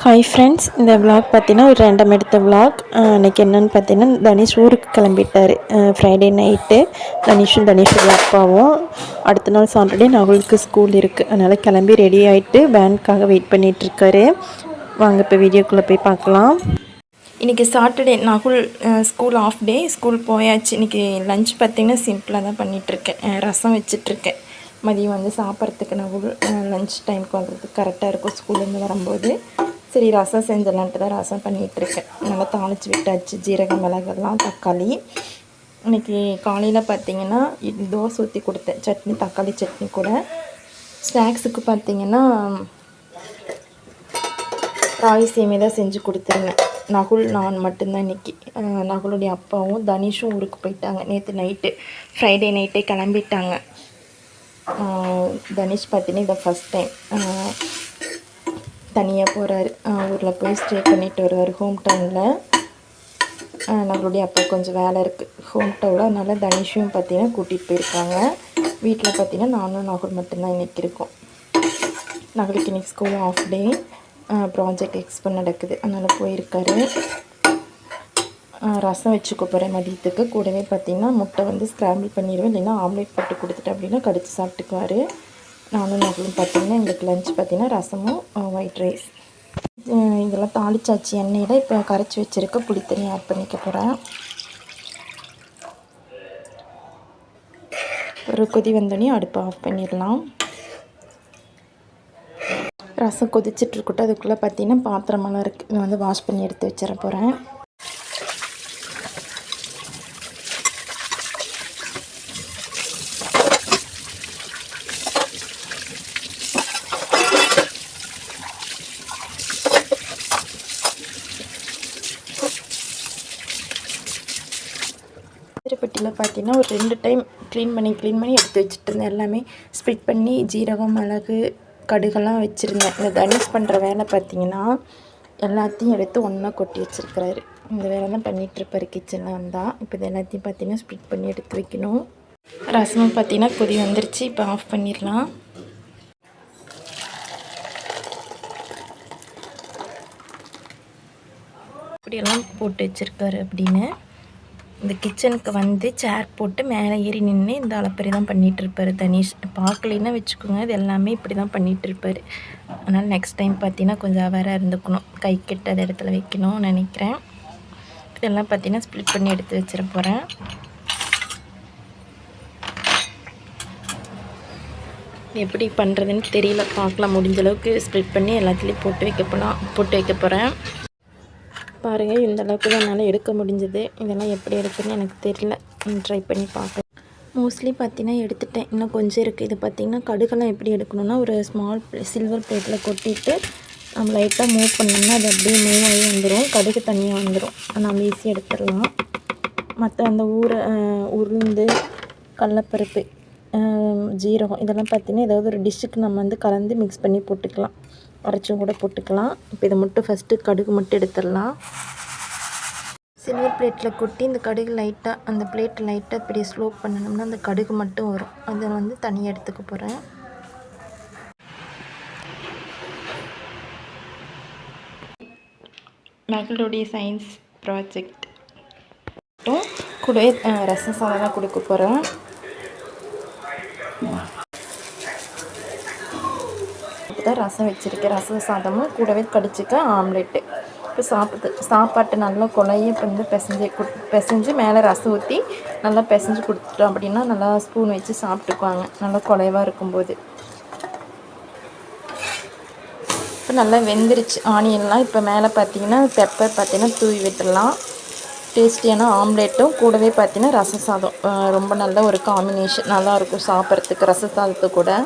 Hi friends, இந்த vlog பார்த்தீங்கன்னா ஒரு ரேண்டம் எடுத்த விலாக். இன்றைக்கி என்னென்னு பார்த்தீங்கன்னா, தனுஷ் ஊருக்கு கிளம்பிட்டார். ஃப்ரைடே நைட்டு தனுஷோட அப்பாவும் அடுத்த நாள் சாட்டர்டே நகுலுக்கு ஸ்கூல் இருக்குது. அதனால் கிளம்பி ரெடி ஆகிட்டு வேனுக்காக வெயிட் பண்ணிகிட்ருக்காரு. வாங்க இப்போ வீடியோக்குள்ளே போய் பார்க்கலாம். இன்றைக்கி Saturday Nakul school off day, school போயாச்சு. இன்றைக்கி லஞ்ச் பார்த்திங்கன்னா சிம்பிளாக தான் பண்ணிகிட்ருக்கேன். ரசம் வச்சிட்ருக்கேன். மதியம் வந்து சாப்பிட்றதுக்கு நகுல் லஞ்ச் டைமுக்கு வர்றதுக்கு கரெக்டாக இருக்கும் ஸ்கூல்லேருந்து வரும்போது. சரி, ரசம் செஞ்சிடலான்ட்டு தான் ரசம் பண்ணிகிட்ருக்கேன். நல்லா தாளித்து விட்டாச்சு, ஜீரகம் மிளகெல்லாம், தக்காளி. இன்றைக்கி காலையில் பார்த்திங்கன்னா தோசை ஊற்றி கொடுத்தேன், சட்னி, தக்காளி சட்னி கூட. ஸ்நாக்ஸுக்கு பார்த்திங்கன்னா ராகி சேமியா தான் செஞ்சு கொடுத்துருந்தேன். நகுல் நான் மட்டும்தான் இன்றைக்கி. நகுலுடைய அப்பாவும் தனுஷும் ஊருக்கு போயிட்டாங்க. நேற்று நைட்டு ஃப்ரைடே நைட்டே கிளம்பிட்டாங்க. தனுஷ் பார்த்திங்கன்னா இதை ஃபஸ்ட் டைம் தனியாக போகிறாரு. ஊரில் போய் ஸ்டே பண்ணிட்டு வருவார் ஹோம் டவுனில். நம்மளுடைய அப்பா கொஞ்சம் வேலை இருக்குது ஹோம் டவுனில். அதனால் தனுஷையும் பார்த்திங்கன்னா கூட்டிகிட்டு போயிருக்காங்க. வீட்டில் பார்த்திங்கன்னா நானும் நகுல் மட்டும்தான் இன்றைக்கி இருக்கோம். நகுலுக்கு இன்றைக்கி school off day, project expo நடக்குது, அதனால் போயிருக்காரு. ரசம் வச்சுக்க போகிறேன் மதியத்துக்கு. கூடவே பார்த்திங்கன்னா முட்டை வந்து ஸ்க்ராம்பிள் பண்ணிடுவேன், இல்லைன்னா ஆம்லேட் போட்டு கொடுத்துட்டேன் அப்படின்னா கடித்து சாப்பிட்டுக்குவார். நானும் நகுலும் பார்த்திங்கன்னா எங்களுக்கு லஞ்ச் பார்த்திங்கன்னா ரசமும் ஒயிட் ரைஸ். இதெல்லாம் தாளிச்சாச்சு எண்ணெயில். இப்போ கரைச்சி வச்சுருக்க புளி தண்ணி ஆட் பண்ணிக்க போகிறேன். ஒரு கொதி வந்தோடனே அடுப்பை ஆஃப் பண்ணிடலாம். ரசம் கொதிச்சிட்ருக்கட்டும். அதுக்குள்ளே பார்த்திங்கன்னா பாத்திரமெல்லாம் இருக்குது, நான் வந்து வாஷ் பண்ணி எடுத்து வச்சிட போகிறேன். பட்டியில் பார்த்தீங்கன்னா ஒரு 2 டைம் க்ளீன் பண்ணி எடுத்து வச்சுட்டு இருந்தேன். எல்லாமே ஸ்ப்ளிட் பண்ணி ஜீரகம், மிளகு, கடுகெல்லாம் வச்சுருந்தேன். இந்த தனுஷ் பண்ணுற வேலை பார்த்திங்கன்னா எல்லாத்தையும் எடுத்து ஒன்றா கொட்டி வச்சுருக்கிறாரு. இந்த வேலை தான் பண்ணிகிட்ருப்பார் கிச்சனில் வந்தால். இப்போ இது எல்லாத்தையும் பார்த்திங்கன்னா ஸ்ப்ளிட் பண்ணி எடுத்து வைக்கணும். ரசமும் பார்த்திங்கன்னா கொதி வந்துருச்சு. இப்போ ஆஃப் பண்ணிடலாம். இப்படியெல்லாம் போட்டு வச்சுருக்காரு அப்படின்னு. இந்த கிச்சனுக்கு வந்து சேர் போட்டு மேலே ஏறி நின்று இந்த அளப்பறி தான் பண்ணிகிட்ருப்பார் தனுஷ். பார்க்கலைன்னா வச்சுக்கோங்க, இது எல்லாமே இப்படி தான் பண்ணிகிட்ருப்பார். அதனால் நெக்ஸ்ட் டைம் பார்த்தீங்கன்னா கொஞ்சம் அவேராக இருந்துக்கணும், கை கெட்டாத இடத்துல வைக்கணும்னு நினைக்கிறேன். இதெல்லாம் பார்த்தீங்கன்னா ஸ்ப்ளிட் பண்ணி எடுத்து வச்சிட போகிறேன். எப்படி பண்ணுறதுன்னு தெரியல, பார்க்கலாம். முடிஞ்ச அளவுக்கு ஸ்ப்ளிட் பண்ணி எல்லாத்துலேயும் போட்டு வைக்க போகிறேன். பாருங்கள், இந்த அளவுக்கு தான் என்னால் எடுக்க முடிஞ்சது. இதெல்லாம் எப்படி எடுக்குன்னு எனக்கு தெரியல, ட்ரை பண்ணி பார்க்க. மோஸ்ட்லி பார்த்திங்கன்னா எடுத்துட்டேன், இன்னும் கொஞ்சம் இருக்குது. இது பார்த்திங்கன்னா கடுகெல்லாம் எப்படி எடுக்கணுன்னா ஒரு ஸ்மால் சில்வர் பிளேட்டில் கொட்டிட்டு நம்ம லைட்டாக மூவ் பண்ணோம்னா அது அப்படியே மூவ் ஆகி வந்துடும், கடுகு தனியாக வந்துடும். நம்ம ஈஸியாக எடுத்துடலாம். மற்ற அந்த உளுந்து, கடலப்பருப்பு, ஜீரகம் இதெல்லாம் பார்த்திங்கன்னா ஏதாவது ஒரு டிஷ்ஷுக்கு நம்ம வந்து கலந்து மிக்ஸ் பண்ணி போட்டுக்கலாம், அரைச்சும் கூட போட்டுக்கலாம். இப்போ இதை மட்டும் ஃபஸ்ட்டு கடுகு மட்டும் எடுத்துடலாம். சில்வர் பிளேட்டில் கொட்டி இந்த கடுகு லைட்டாக அந்த பிளேட் லைட்டாக இப்படி ஸ்லோப் பண்ணணும்னா அந்த கடுகு மட்டும் வரும். அதை வந்து தனியாக எடுத்துக்க போகிறேன். மகளுடைய சயின்ஸ் ப்ராஜெக்ட் கூடவே ரசம் சாதம் கொடுக்க போகிறேன். தான் ரசம் வச்சுருக்கேன், ரசம் சாதமும் கூடவே கடிச்சிக்க ஆம்லெட்டு. இப்போ சாப்பாட்டு நல்லா கொலையை வந்து பிசைஞ்சு மேலே ரசம் ஊற்றி நல்லா பிசைஞ்சு கொடுத்துட்டோம் அப்படின்னா நல்லா ஸ்பூன் வச்சு சாப்பிட்டுக்குவாங்க, நல்லா குலைவாக இருக்கும்போது. இப்போ நல்லா வெந்துருச்சு ஆனியன்லாம். இப்போ மேலே பார்த்திங்கன்னா பெப்பர் பார்த்திங்கன்னா தூவி விட்டுடலாம். டேஸ்டியான ஆம்லேட்டும் கூடவே பார்த்திங்கன்னா ரசம் சாதம் ரொம்ப நல்ல ஒரு காம்பினேஷன், நல்லாயிருக்கும் சாப்பிட்றதுக்கு ரச சாதத்து கூட.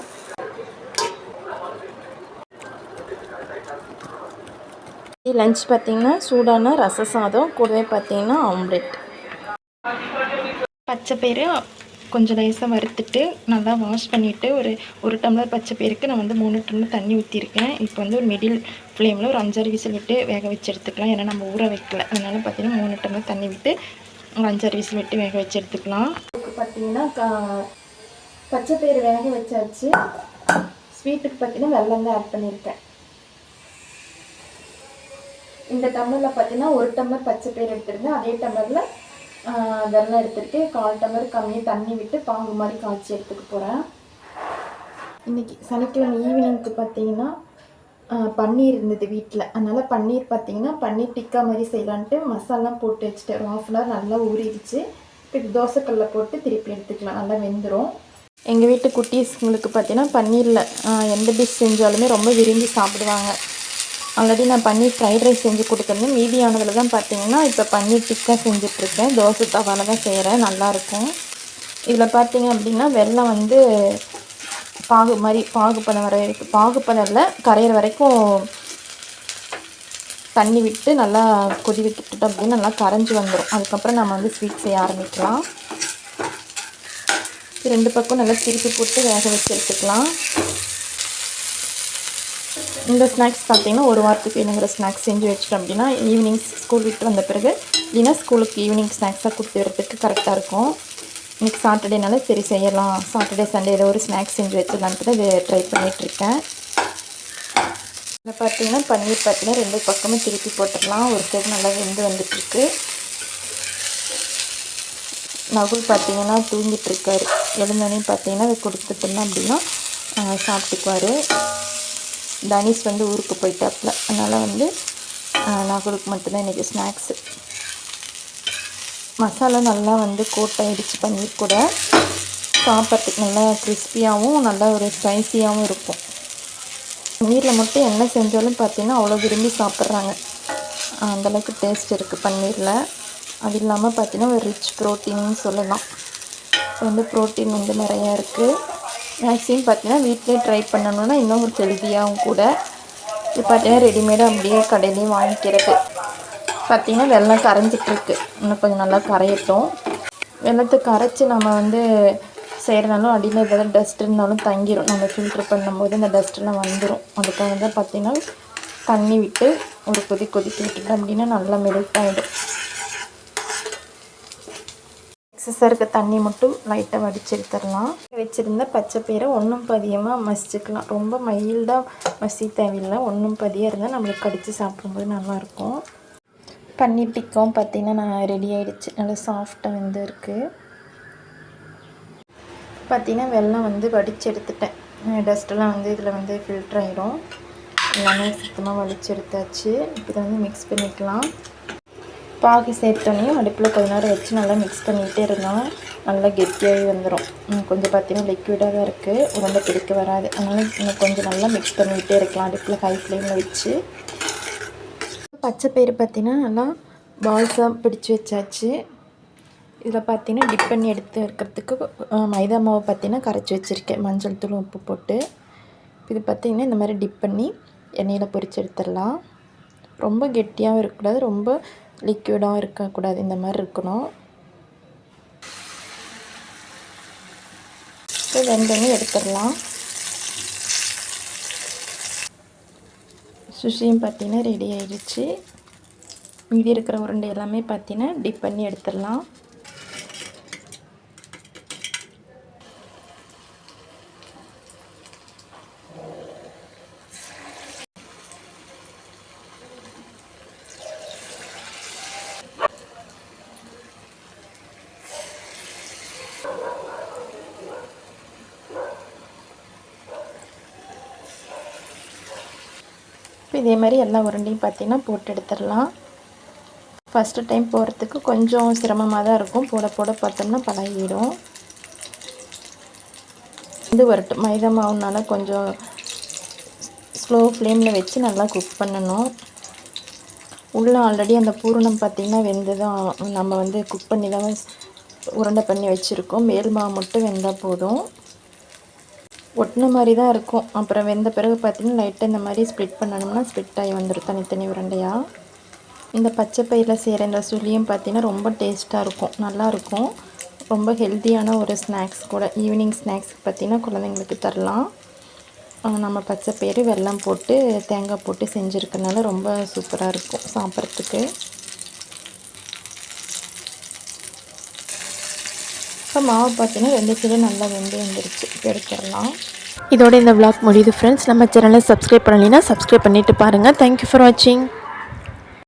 லஞ்ச் பார்த்திங்கன்னா சூடான ரச சாதம் கூடவே பார்த்திங்கன்னா ஆம்லேட். பச்சை பயிறு கொஞ்சம் லேசாக வறுத்துட்டு நல்லா வாஷ் பண்ணிவிட்டு ஒரு டம்ளர் பச்சை பயிருக்கு நான் வந்து 3 டம்ளர் தண்ணி ஊற்றிருக்கேன். இப்போ வந்து ஒரு மிடில் ஃப்ளேமில் ஒரு 5-6 விசில் விட்டு வேக வச்சு எடுத்துக்கலாம். ஏன்னா நம்ம ஊற வைக்கல, அதனால் பார்த்திங்கன்னா 3 டம்ளர் தண்ணி விட்டு ஒரு 5-6 விசில் விட்டு வேக வச்சு எடுத்துக்கலாம். இப்போ பார்த்திங்கன்னா பச்சை பயிறு வேக வச்சாச்சு. ஸ்வீட்டுக்கு பார்த்திங்கன்னா வெல்லம் தான் ஆட் பண்ணியிருக்கேன். இந்த டம்ளரில் பார்த்தீங்கன்னா 1 டம்ளர் பச்சை பயிறு எடுத்துருந்தேன். அதே டம்ளரில் வெல்லம் எடுத்துகிட்டு 1/4 டம்ளர் கம்மியாக தண்ணி விட்டு பாகு மாதிரி காய்ச்சி எடுத்துக்க போகிறேன். இன்றைக்கி சனிக்கிழமை ஈவினிங்க்கு பார்த்தீங்கன்னா பன்னீர் இருந்தது வீட்டில். அதனால் பன்னீர் பார்த்தீங்கன்னா பன்னீர் டிக்கா மாதிரி செய்யலான்ட்டு மசாலாம் போட்டு வச்சுட்டு ஒரு 1/2 அன் ஹவர் நல்லா ஊறிடுச்சு. இப்போ தோசைக்கல்ல போட்டு திருப்பி எடுத்துக்கலாம், நல்லா வெந்துடும். எங்கள் வீட்டு குட்டீஸ்ங்களுக்கு பார்த்தீங்கன்னா பன்னீரில் எந்த டிஷ் செஞ்சாலுமே ரொம்ப விரும்பி சாப்பிடுவாங்க. ஆல்ரெடி நான் பன்னீர் ஃப்ரைட் ரைஸ் செஞ்சு கொடுத்துருந்தேன். மீதியானதில் தான் பார்த்தீங்கன்னா இப்போ பன்னீர் டிக்கா செஞ்சிட்ருக்கேன். தோசை தவாவில் தான் செய்கிறேன், நல்லாயிருக்கும். இதில் பார்த்தீங்க அப்படின்னா வெல்லம் வந்து பாகு மாதிரி பாகுப்பதம் வர வரைக்கும், பாகுப்பதில் கரையிற வரைக்கும் தண்ணி விட்டு நல்லா கொதி விட்டுட்டோம் அப்படின்னு நல்லா கரைஞ்சி வந்துடும். அதுக்கப்புறம் நம்ம வந்து ஸ்வீட் செய்ய ஆரம்பிக்கலாம். 2 பக்கம் நல்லா திருப்பி போட்டு வேக வச்சு எடுத்துக்கலாம். இந்த ஸ்நாக்ஸ் பார்த்திங்கன்னா ஒரு வாரத்துக்கு வேணுங்கிற ஸ்நாக்ஸ் செஞ்சு வச்சிட்டோம் அப்படின்னா ஈவினிங் ஸ்கூல் விட்டு வந்த பிறகு இல்லைன்னா ஸ்கூலுக்கு ஈவினிங் ஸ்நாக்ஸாக கொடுத்து வரதுக்கு கரெக்டாக இருக்கும். இன்றைக்கி சாட்டர்டேனால சரி செய்யலாம், சாட்டர்டே சண்டே ஏதோ ஒரு ஸ்நாக்ஸ் செஞ்சு வச்சிடலான்ட்டு தான் இதை ட்ரை பண்ணிகிட்ருக்கேன். இதில் பார்த்தீங்கன்னா பன்னீர் பார்த்தீங்கன்னா 2 பக்கமும் திருப்பி போட்டுடலாம். ஒரு சைடு நல்லா வெந்து வந்துட்டுருக்கு. நகுல் பார்த்தீங்கன்னா தூங்கிட்டுருக்காரு. எழுந்தோடனே பார்த்தீங்கன்னா அதை கொடுத்துட்டோம்னா அப்படின்னா சாப்பிட்டுக்குவார். தனிஷ் வந்து ஊருக்கு போயிட்டாப்புல, அதனால் வந்து நகுலுக்கு மட்டும்தான் இன்றைக்கி ஸ்நாக்ஸு. மசாலா நல்லா வந்து கோட்டாயிடுச்சு பன்னீர் கூட. சாப்பிட்றதுக்கு நல்லா கிறிஸ்பியாகவும் நல்லா ஒரு ஸ்பைசியாகவும் இருக்கும். பன்னீரில் மட்டும் என்ன செஞ்சாலும் பார்த்திங்கன்னா அவ்வளோ விரும்பி சாப்பிட்றாங்க. அந்தளவுக்கு டேஸ்ட் இருக்குது பன்னீரில். அது இல்லாமல் பார்த்திங்கன்னா ஒரு ரிச் ப்ரோட்டீன்னு சொல்லலாம். வந்து ப்ரோட்டீன் வந்து நிறையா இருக்குது. மேக்ஸிமம் பார்த்திங்கன்னா வீட்டிலே ட்ரை பண்ணணுன்னா இன்னும் ஒரு ஹெல்த்தியாகவும் கூட. இது பார்த்திங்கன்னா ரெடிமேடாக அப்படியே கடையிலையும் வாங்கிக்கிறது. பார்த்திங்கன்னா வெல்லம் கரைஞ்சிட்ருக்கு, இன்னும் கொஞ்சம் நல்லா கரையட்டும். வெல்லத்தை கரைச்சி நம்ம வந்து செய்கிறனாலும் அடியில் ஏதாவது டஸ்ட் இருந்தாலும் தங்கிடும். நம்ம ஃபில்ட்ரு பண்ணும்போது இந்த டஸ்ட்டெல்லாம் வந்துடும். அதுக்காக தான் பார்த்திங்கன்னா தண்ணி விட்டு ஒரு கொதிக்க விட்டுட்டோம் அப்படின்னா நல்லா மெல்ட் ஆகிடும். எக்ஸஸாக இருக்க தண்ணி மட்டும் லைட்டாக வடித்து எடுத்துடலாம். வச்சுருந்த பச்சை பயிரை ஒன்றும் பதியமாக மசிச்சுக்கலாம். ரொம்ப மைல்டாக மசி தேவையில்லை, ஒன்றும் பதியாக இருந்தால் நம்மளுக்கு கடித்து சாப்பிடும்போது நல்லாயிருக்கும். பன்னீர் டிக்காவும் பார்த்திங்கன்னா நான் ரெடி ஆகிடுச்சு, நல்லா சாஃப்டாக வந்து இருக்குது. பார்த்திங்கன்னா வெல்லம் வந்து வடித்து எடுத்துட்டேன். டஸ்ட்டெல்லாம் வந்து இதில் வந்து ஃபில்ட்ரு ஆகிடும். எல்லாமே சுத்தமாக வடித்து எடுத்தாச்சு. இப்போ இதை வந்து மிக்ஸ் பண்ணிக்கலாம். பாகு சேர்த்தோன்னே அடுப்பில் கொஞ்ச நேரம் வச்சு நல்லா மிக்ஸ் பண்ணிகிட்டே இருந்தோம். நல்லா கெட்டியாகி வந்துடும். கொஞ்சம் பார்த்திங்கன்னா லிக்விடாக தான் இருக்குது, உருண்டை பிடிக்க வராது. அதனால் இன்னும் கொஞ்சம் நல்லா மிக்ஸ் பண்ணிகிட்டே இருக்கலாம் அடுப்பில் ஹை ஃப்ளேமில் வச்சு. பச்சை பயிறு பார்த்திங்கன்னா நல்லா பால்ஸாக பிடிச்சி வச்சாச்சு. இதில் பார்த்திங்கன்னா டிப் பண்ணி எடுத்து வைக்கிறதுக்கு மைதா மாவு பார்த்திங்கன்னா கரைச்சி வச்சுருக்கேன், மஞ்சள் தூள் உப்பு போட்டு. இது பார்த்திங்கன்னா இந்த மாதிரி டிப் பண்ணி எண்ணெயில் பொரித்து எடுத்துடலாம். ரொம்ப கெட்டியாகவும் இருக்கக்கூடாது, ரொம்ப லிக்விடாகவும் இருக்கக்கூடாது, இந்த மாதிரி இருக்கணும். இப்போ வெந்தோடனே எடுத்துடலாம். சுஷியும் பார்த்திங்கன்னா ரெடி ஆகிடுச்சு. மீதி இருக்கிற உருண்டை எல்லாமே பார்த்திங்கன்னா டிப் பண்ணி எடுத்துடலாம். இப்போ இதே மாதிரி எல்லா உருண்டையும் பார்த்திங்கன்னா போட்டு எடுத்துடலாம். ஃபஸ்ட்டு டைம் போடுறதுக்கு கொஞ்சம் சிரமமாக தான் இருக்கும், போட போட பார்த்தோம்னா பழகிடும். இது வரட்டும். மைதா மாவுனால கொஞ்சம் ஸ்லோ ஃப்ளேமில் வச்சு நல்லா குக் பண்ணணும். உள்ளே ஆல்ரெடி அந்த பூரணம் பார்த்திங்கன்னா வெந்து தான் நம்ம வந்து குக் பண்ணி தான் உருண்டை பண்ணி வச்சுருக்கோம். மேல் மாவு மட்டும் வெந்தால் போதும். ஒட்டின மாதிரி தான் இருக்கும். அப்புறம் வெந்த பிறகு பார்த்திங்கன்னா லைட்டாக இந்த மாதிரி ஸ்ப்ளிட் பண்ணணும்னா ஸ்ப்ளிட் ஆகி வந்துடும் தனித்தனி உருண்டையாக. இந்த பச்சை பயிரில் செய்கிற இந்த சுழியும் பார்த்திங்கன்னா ரொம்ப டேஸ்ட்டாக இருக்கும், நல்லாயிருக்கும். ரொம்ப ஹெல்த்தியான ஒரு ஸ்நாக்ஸ் கூட. ஈவினிங் ஸ்நாக்ஸ் பார்த்திங்கன்னா குழந்தைங்களுக்கு தரலாம். நம்ம பச்சை பயிறு வெல்லம் போட்டு தேங்காய் போட்டு செஞ்சுருக்கனால ரொம்ப சூப்பராக இருக்கும் சாப்பிட்றதுக்கு. இப்போ மாவு பார்த்தீங்கன்னா 2 சைடு நல்லா வெந்து வந்துருச்சு. இப்போ எடுத்துடலாம். இதோட இந்த vlog முடியுது ஃப்ரெண்ட்ஸ். நம்ம சேனலை சப்ஸ்கிரைப் பண்ணலைன்னா சப்ஸ்கிரைப் பண்ணிவிட்டு பாருங்கள். தேங்க்யூ ஃபார் வாட்சிங்.